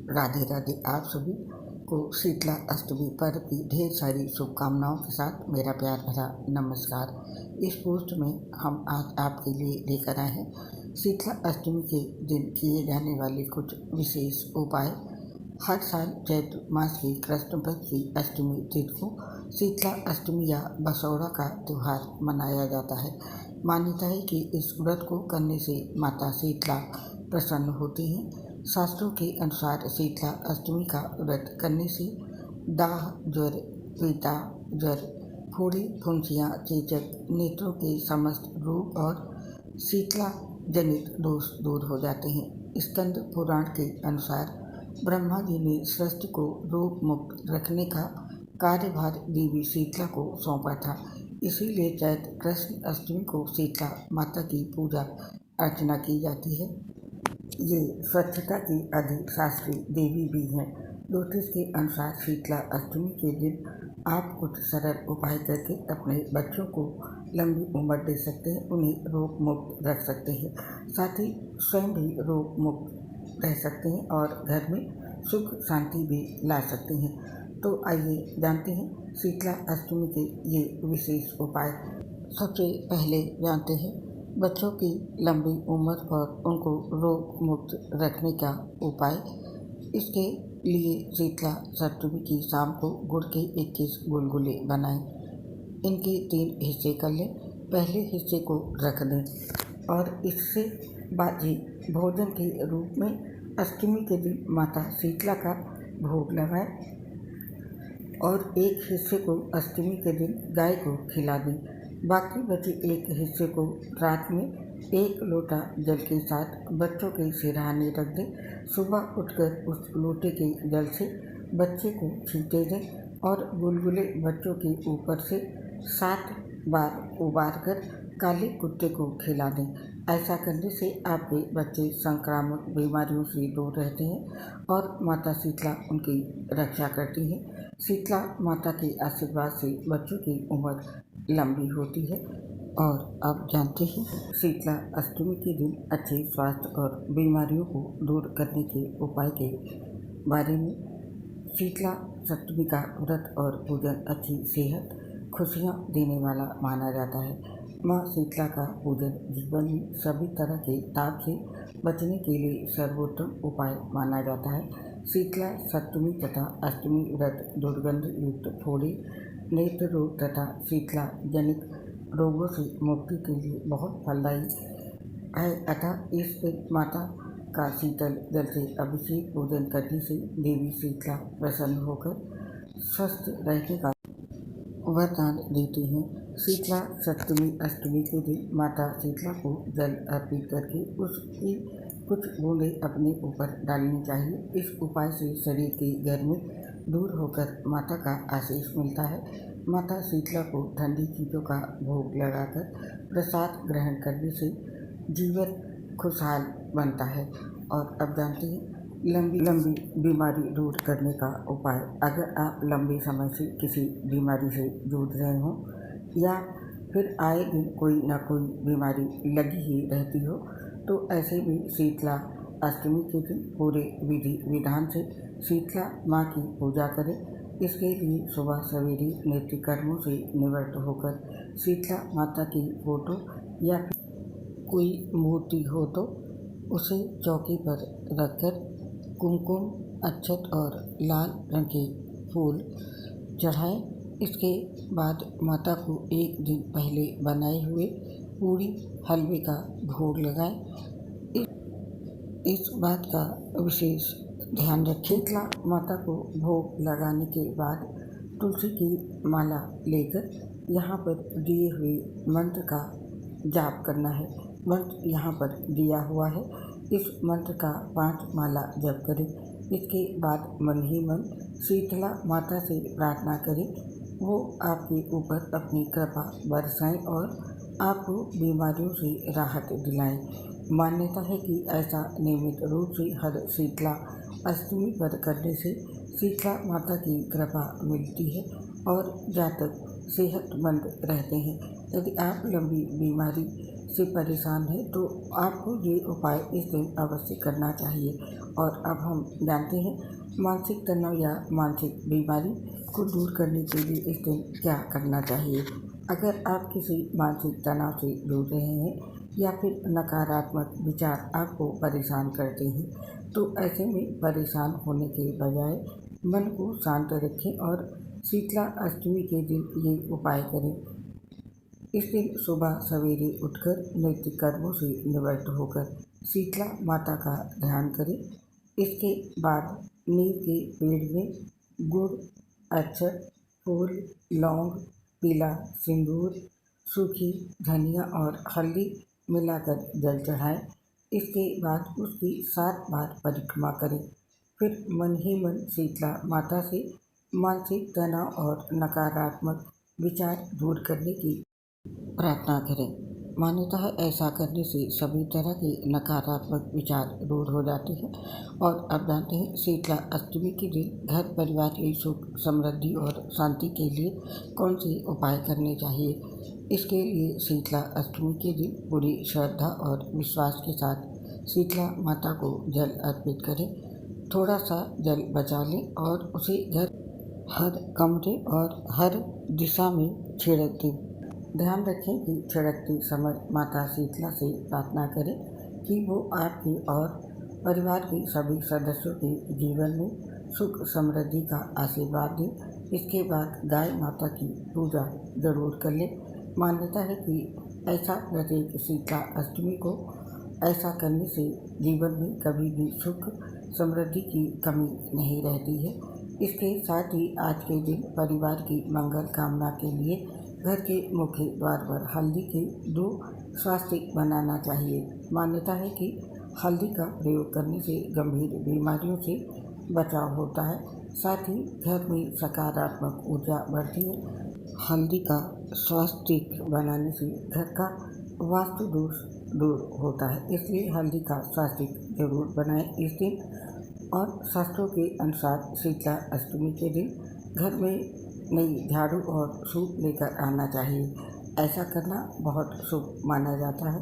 राधे राधे। आप सभी को शीतला अष्टमी पर्व की ढेर सारी शुभकामनाओं के साथ मेरा प्यार भरा नमस्कार। इस पोस्ट में हम आज आपके लिए लेकर आए हैं शीतला अष्टमी के दिन किए जाने वाले कुछ विशेष उपाय। हर साल चैत्र मास की कृष्ण पक्ष की अष्टमी तिथि को शीतला अष्टमी या बसौड़ा का त्यौहार मनाया जाता है। मान्यता है कि इस व्रत को करने से माता शीतला प्रसन्न होती हैं। शास्त्रों के अनुसार शीतला अष्टमी का व्रत करने से दाह, ज्वर, पीता, ज्वर, फोड़ी, फुंसियाँ, चेचक, नेत्रों के समस्त रोग और शीतला जनित दोष दूर हो जाते हैं। स्कंद पुराण के अनुसार ब्रह्मा जी ने सृष्टि को रोग मुक्त रखने का कार्यभार देवी शीतला को सौंपा था। इसीलिए चैत्र कृष्ण अष्टमी को शीतला माता की पूजा अर्चना की जाती है। ये स्वच्छता की अधिशास्त्री देवी भी हैं। ज्योतिष के अनुसार शीतला अष्टमी के दिन आप कुछ सरल उपाय करके अपने बच्चों को लंबी उम्र दे सकते हैं, उन्हें रोग मुक्त रख सकते हैं, साथ ही स्वयं भी रोग मुक्त रह सकते हैं और घर में सुख शांति भी ला सकते हैं। तो आइए जानते हैं शीतला अष्टमी के ये विशेष उपाय। सबसे पहले जानते हैं बच्चों की लंबी उम्र और उनको रोग मुक्त रखने का उपाय। इसके लिए शीतला अष्टमी की शाम को गुड़ के 21 गुलगुले बनाएं। इनके 3 हिस्से कर लें। पहले हिस्से को रख दें और इससे बाजी भोजन के रूप में अष्टमी के दिन माता शीतला का भोग लगाएं और एक हिस्से को अष्टमी के दिन गाय को खिला दें। बाकी बचे एक हिस्से को रात में 1 लोटा जल के साथ बच्चों के सिरहाने रख दें। सुबह उठकर उस लोटे के जल से बच्चे को छींटे दें और गुलगुले बच्चों के ऊपर से 7 बार उबार कर काले कुत्ते को खिला दें। ऐसा करने से आपके बच्चे संक्रामक बीमारियों से दूर रहते हैं और माता शीतला उनकी रक्षा करती हैं। शीतला माता के आशीर्वाद से बच्चों की उम्र लंबी होती है। और अब जानते हैं शीतला अष्टमी के दिन अच्छे स्वास्थ्य और बीमारियों को दूर करने के उपाय के बारे में। शीतला अष्टमी का व्रत और पूजन अच्छी सेहत, खुशियाँ देने वाला माना जाता है। माँ शीतला का पूजन जीवन में सभी तरह के ताप से बचने के लिए सर्वोत्तम उपाय माना जाता है। शीतला सप्तमी तथा अष्टमी व्रत दुर्गंध युक्त फोड़े, नेत्र रोग तथा शीतला जनित रोगों से मुक्ति के लिए बहुत फलदायी है। अतः इस दिन माता का शीतल जल से अभिषेक पूजन करने से देवी शीतला प्रसन्न होकर स्वस्थ रहने का वरदान देती हैं। शीतला सप्तमी अष्टमी के दिन माता शीतला को जल अर्पित करके उसकी कुछ बूंदें अपने ऊपर डालनी चाहिए। इस उपाय से शरीर की गर्मी दूर होकर माता का आशीष मिलता है। माता शीतला को ठंडी चीज़ों का भोग लगाकर प्रसाद ग्रहण करने से जीवन खुशहाल बनता है। और अब जानते हैं लंबी बीमारी दूर करने का उपाय। अगर आप लंबे समय से किसी बीमारी से जूझ रहे हों या फिर आए दिन कोई ना कोई बीमारी लगी ही रहती हो, तो ऐसे में शीतला अष्टमी के दिन पूरे विधि विधान से शीतला माँ की पूजा करें। इसके लिए सुबह सवेरे नित्य कर्मों से निवृत्त होकर शीतला माता की फोटो या फिर कोई मूर्ति हो तो उसे चौकी पर रखकर कुमकुम, अक्षत और लाल रंग के फूल चढ़ाएं। इसके बाद माता को एक दिन पहले बनाए हुए पूरी हलवे का भोग लगाएं। इस बात का विशेष ध्यान रखें। शीतला माता को भोग लगाने के बाद तुलसी की माला लेकर यहाँ पर दिए हुए मंत्र का जाप करना है। मंत्र यहाँ पर दिया हुआ है। इस मंत्र का 5 माला जप करें। इसके बाद मन ही मन शीतला माता से प्रार्थना करें, वो आपके ऊपर अपनी कृपा बरसाएं और आपको बीमारियों से राहत दिलाएं। मान्यता है कि ऐसा नियमित रूप से हर शीतला अष्टमी पर करने से शीतला माता की कृपा मिलती है और जातक सेहतमंद रहते हैं। यदि आप लंबी बीमारी से परेशान हैं तो आपको ये उपाय इस दिन अवश्य करना चाहिए। और अब हम जानते हैं मानसिक तनाव या मानसिक बीमारी को दूर करने के लिए इस दिन क्या करना चाहिए। अगर आप किसी मानसिक तनाव से जूझ रहे हैं या फिर नकारात्मक विचार आपको परेशान करते हैं तो ऐसे में परेशान होने के बजाय मन को शांत रखें और शीतला अष्टमी के दिन ये उपाय करें। इस दिन सुबह सवेरे उठकर नित्य कर्मों से निवृत्त होकर शीतला माता का ध्यान करें। इसके बाद नीम के पेड़ में गुड़, अक्षत, फूल, लौंग, पीला सिंदूर, सूखी धनिया और हल्दी मिलाकर जल चढ़ाएं। इसके बाद उसकी 7 बार परिक्रमा करें। फिर मन ही मन शीतला माता से मानसिक तनाव और नकारात्मक विचार दूर करने की प्रार्थना करें। मान्यता है ऐसा करने से सभी तरह के नकारात्मक विचार दूर हो जाते हैं। और अब जानते हैं शीतला अष्टमी के दिन घर परिवार की सुख समृद्धि और शांति के लिए कौन से उपाय करने चाहिए। इसके लिए शीतला अष्टमी के दिन पूरी श्रद्धा और विश्वास के साथ शीतला माता को जल अर्पित करें। थोड़ा सा जल बचा लें और उसे घर हर कमरे और हर दिशा में छिड़क दें। ध्यान रखें कि छिड़कते समय माता शीतला से प्रार्थना करें कि वो आपके और परिवार के सभी सदस्यों के जीवन में सुख समृद्धि का आशीर्वाद दें। इसके बाद गाय माता की पूजा जरूर कर लें। मान्यता है कि ऐसा प्रत्येक शीतला अष्टमी को ऐसा करने से जीवन में कभी भी सुख समृद्धि की कमी नहीं रहती है। इसके साथ ही आज के दिन परिवार की मंगल कामना के लिए घर के मुख्य द्वार पर हल्दी के 2 स्वास्तिक बनाना चाहिए। मान्यता है कि हल्दी का प्रयोग करने से गंभीर बीमारियों से बचाव होता है। साथ ही घर में सकारात्मक ऊर्जा बढ़ती है। हल्दी का स्वास्तिक बनाने से घर का वास्तु दोष दूर होता है, इसलिए हल्दी का स्वास्तिक जरूर बनाएं इस दिन। और शास्त्रों के अनुसार शीतला अष्टमी के दिन घर में नई झाड़ू और सूप लेकर आना चाहिए। ऐसा करना बहुत शुभ माना जाता है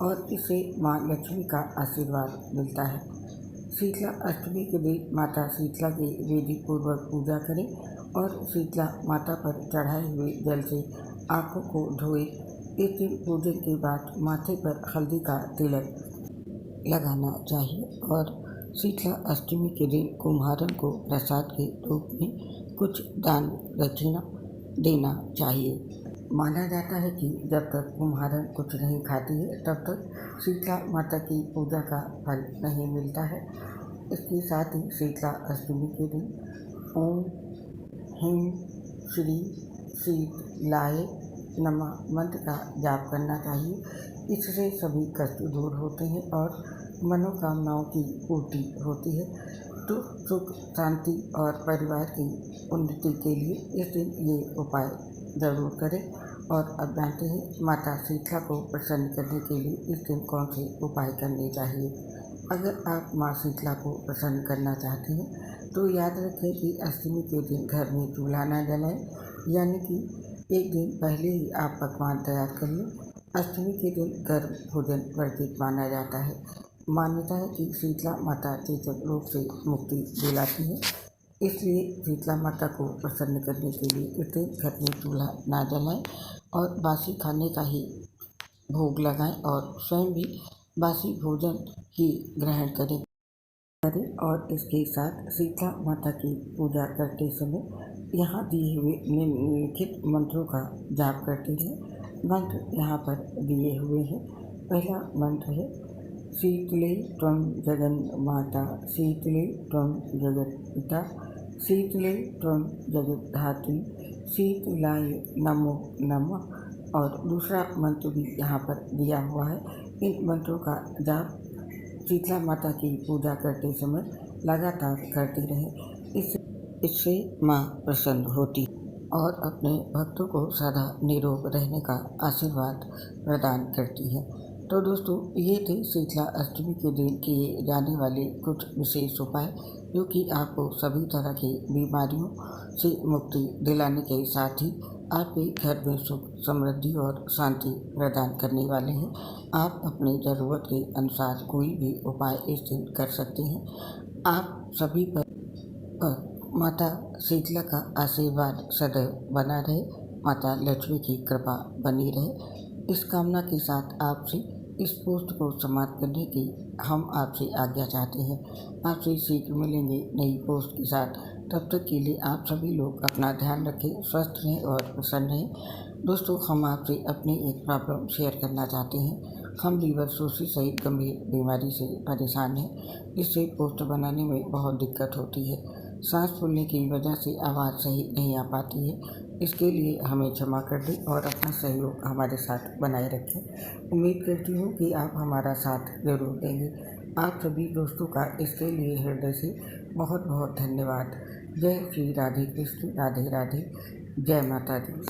और इससे माँ लक्ष्मी का आशीर्वाद मिलता है। शीतला अष्टमी के दिन माता शीतला की विधि पूर्वक पूजा करें और शीतला माता पर चढ़ाए हुए जल से आँखों को धोएं। इस दिन पूजन के बाद माथे पर हल्दी का तिलक लगाना चाहिए। और शीतला अष्टमी के दिन कुम्हारन को प्रसाद के रूप में कुछ दान दक्षिणा देना चाहिए। माना जाता है कि जब तक कुम्हारन कुछ नहीं खाती है तब तक शीतला माता की पूजा का फल नहीं मिलता है। इसके साथ ही शीतला अष्टमी के दिन ओम ह्रीं श्री शीतलाय नमः मंत्र का जाप करना चाहिए। इससे सभी कष्ट दूर होते हैं और मनोकामनाओं की पूर्ति होती है। तो सुख शांति और परिवार की उन्नति के लिए इस दिन ये उपाय ज़रूर करें। और अब जानते हैं माता शीतला को प्रसन्न करने के लिए इस दिन कौन से उपाय करने चाहिए। अगर आप माँ शीतला को प्रसन्न करना चाहते हैं तो याद रखें कि अष्टमी के दिन घर में चूल्हा न जलाएं, यानी कि एक दिन पहले ही आप पकवान तैयार कर लें। अष्टमी के दिन गर्म भोजन वर्जित माना जाता है। मान्यता है कि शीतला माता चेचक रोग से मुक्ति दिलाती है, इसलिए शीतला माता को प्रसन्न करने के लिए इस दिन घर में चूल्हा ना जलाएं और बासी खाने का ही भोग लगाएं और स्वयं भी बासी भोजन ही ग्रहण करें। और इसके साथ शीतला माता की पूजा करते समय यहाँ दिए हुए निम्नलिखित मंत्रों का जाप करते हैं। मंत्र यहाँ पर दिए हुए हैं। पहला मंत्र है शीतले त्वं जगन्माता, शीतले त्वं जगत्पिता, शीतले त्वं जगद्धात्री, शीतलाय नमो नमः। और दूसरा मंत्र भी यहाँ पर दिया हुआ है। इन मंत्रों का जाप शीतला माता की पूजा करते समय लगातार करते रहें। इससे माँ प्रसन्न होती और अपने भक्तों को सदा निरोग रहने का आशीर्वाद प्रदान करती है। तो दोस्तों ये थे शीतला अष्टमी के दिन किए जाने वाले कुछ विशेष उपाय जो कि आपको सभी तरह की बीमारियों से मुक्ति दिलाने के साथ ही आपके घर में सुख, समृद्धि और शांति प्रदान करने वाले हैं। आप अपनी ज़रूरत के अनुसार कोई भी उपाय इस दिन कर सकते हैं। आप सभी पर माता शीतला का आशीर्वाद सदैव बना रहे, माता लक्ष्मी की कृपा बनी रहे। इस कामना के साथ आपसे इस पोस्ट को समाप्त करने की हम आपसे आज्ञा चाहते हैं। आपसे शीघ्र मिलेंगे नई पोस्ट के साथ। तब तक के लिए आप सभी लोग अपना ध्यान रखें, स्वस्थ रहें और प्रसन्न रहें। दोस्तों, हम आपसे अपनी एक प्रॉब्लम शेयर करना चाहते हैं। हम लीवर सिरोसिस सहित गंभीर बीमारी से परेशान हैं। इससे पोस्ट बनाने में बहुत दिक्कत होती है। सांस फूलने की वजह से आवाज़ सही नहीं आ पाती है। इसके लिए हमें क्षमा कर दें और अपना सहयोग हमारे साथ बनाए रखें। उम्मीद करती हूँ कि आप हमारा साथ ज़रूर देंगे। आप सभी दोस्तों का इसके लिए हृदय से बहुत बहुत धन्यवाद। जय श्री राधे कृष्ण, राधे राधे, जय माता दी।